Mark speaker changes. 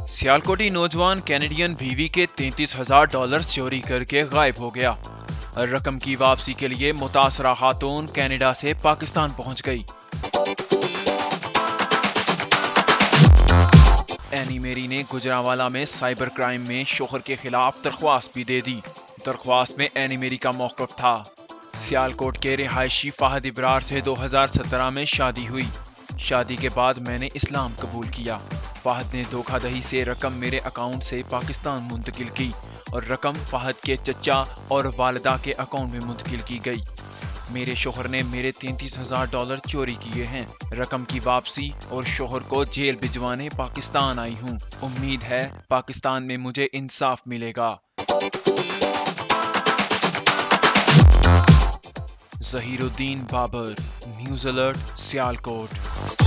Speaker 1: सियालकोटी नौजवान कैनेडियन बीवी के $33,000 चोरी करके गायब हो गया। रकम की वापसी के लिए मुतासरा खातून कनाडा से पाकिस्तान पहुंच गई। एनी मेरी ने गुजरांवाला में साइबर क्राइम में शोहर के खिलाफ दरख्वास्त भी दे दी। दरख्वास्त में एनी मेरी का मौक़िफ़ था। सियालकोट के रिहायशी फाहद इब्रार से 2017 में शादी हुई। शादी के बाद मैंने इस्लाम कबूल किया। फाहद ने धोखाधड़ी से रकम मेरे अकाउंट से पाकिस्तान मुंतकिल की और रकम फाहद के चचा और वालिदा के अकाउंट में मुंतकिल की गई। मेरे शोहर ने मेरे $33,000 चोरी किए हैं। रकम की वापसी और शोहर को जेल भिजवाने पाकिस्तान आई हूँ। उम्मीद है पाकिस्तान में मुझे इंसाफ मिलेगा। Zaheeruddin Babar, news alert, Sialkot.